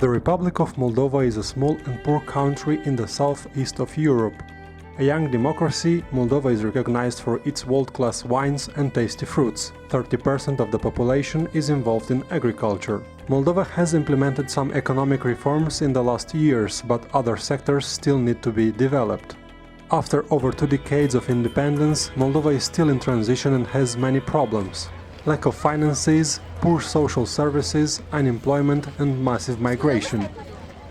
The Republic of Moldova is a small and poor country in the southeast of Europe. A young democracy, Moldova is recognized for its world-class wines and tasty fruits. 30% of the population is involved in agriculture. Moldova has implemented some economic reforms in the last years, but other sectors still need to be developed. After over 2 decades of independence, Moldova is still in transition and has many problems. Lack of finances, poor social services, unemployment and massive migration.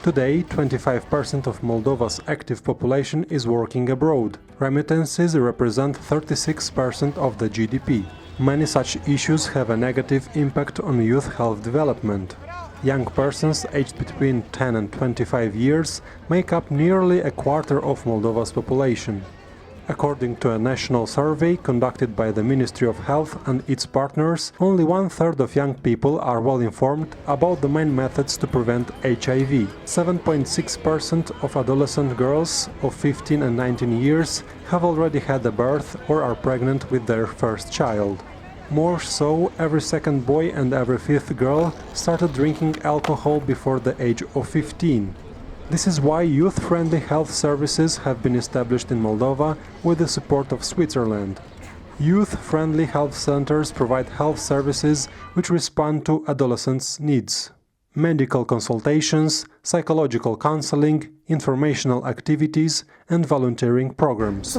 Today, 25% of Moldova's active population is working abroad. Remittances represent 36% of the GDP. Many such issues have a negative impact on youth health development. Young persons aged between 10 and 25 years make up nearly a quarter of Moldova's population. According to a national survey conducted by the Ministry of Health and its partners, only 1/3 of young people are well informed about the main methods to prevent HIV. 7.6% of adolescent girls of 15 and 19 years have already had a birth or are pregnant with their first child. More so, every second boy and every fifth girl started drinking alcohol before the age of 15. This is why youth-friendly health services have been established in Moldova with the support of Switzerland. Youth-friendly health centers provide health services which respond to adolescents' needs. Medical consultations, psychological counseling, informational activities and volunteering programs.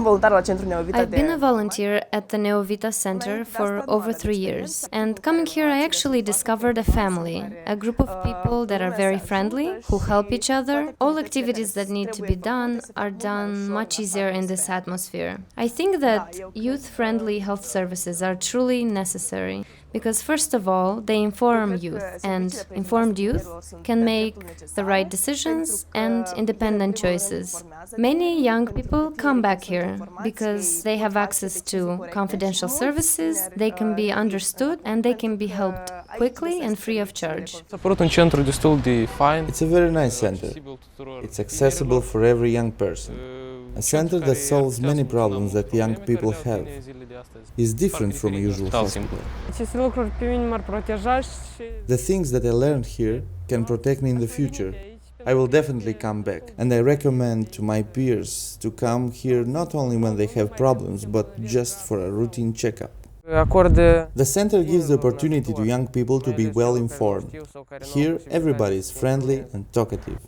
I've been a volunteer at the Neovita Center for over 3 years, and coming here I actually discovered a family, a group of people that are very friendly, who help each other. All activities that need to be done are done much easier in this atmosphere. I think that youth-friendly health services are truly necessary, because first of all, they inform youth, and informed youth can make the right decisions and independent choices. Many young people come back here because they have access to confidential services, they can be understood and they can be helped quickly and free of charge. It's a very nice center. It's accessible for every young person. A center that solves many problems that young people have is different from a usual hospital. The things that I learned here can protect me in the future. I will definitely come back, and I recommend to my peers to come here not only when they have problems, but just for a routine checkup. The center gives the opportunity to young people to be well informed. Here, everybody is friendly and talkative.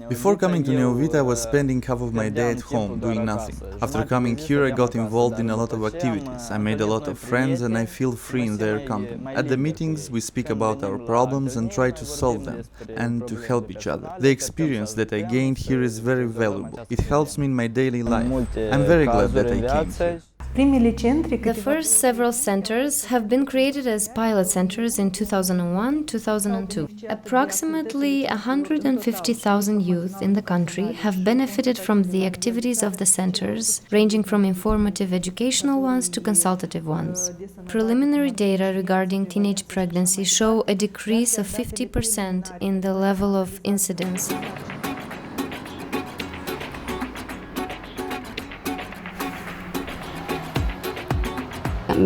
Before coming to Neovita, I was spending half of my day at home, doing nothing. After coming here, I got involved in a lot of activities. I made a lot of friends and I feel free in their company. At the meetings, we speak about our problems and try to solve them, and to help each other. The experience that I gained here is very valuable. It helps me in my daily life. I'm very glad that I came here. The first several centers have been created as pilot centers in 2001-2002. Approximately 150,000 youth in the country have benefited from the activities of the centers, ranging from informative educational ones to consultative ones. Preliminary data regarding teenage pregnancy show a decrease of 50% in the level of incidence. The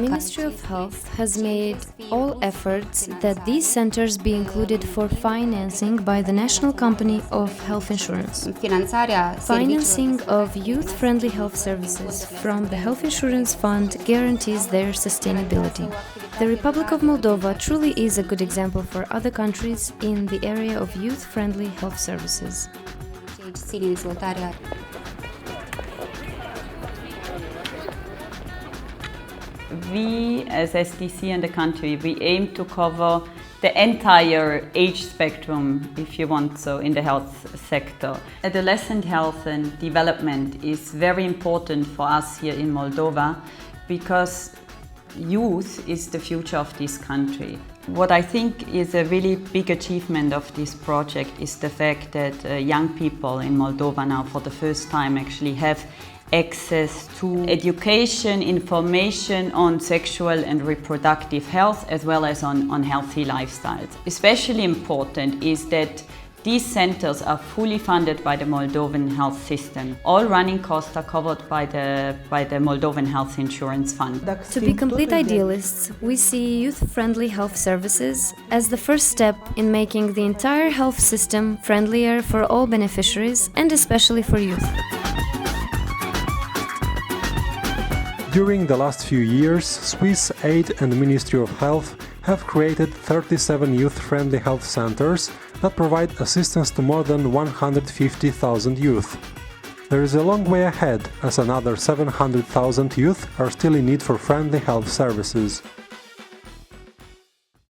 Ministry of Health has made all efforts that these centers be included for financing by the National Company of Health Insurance. Financing of youth-friendly health services from the Health Insurance Fund guarantees their sustainability. The Republic of Moldova truly is a good example for other countries in the area of youth-friendly health services. We, as SDC in the country, we aim to cover the entire age spectrum, if you want so, in the health sector. Adolescent health and development is very important for us here in Moldova because youth is the future of this country. What I think is a really big achievement of this project is the fact that young people in Moldova now for the first time actually have access to education, information on sexual and reproductive health, as well as on healthy lifestyles. Especially important is that These centers are fully funded by the Moldovan health system. All running costs are covered by the Moldovan Health Insurance Fund. To be complete idealists, we see youth-friendly health services as the first step in making the entire health system friendlier for all beneficiaries and especially for youth. During the last few years, Swiss Aid and Ministry of Health have created 37 youth-friendly health centers that provide assistance to more than 150,000 youth. There is a long way ahead, as another 700,000 youth are still in need for friendly health services.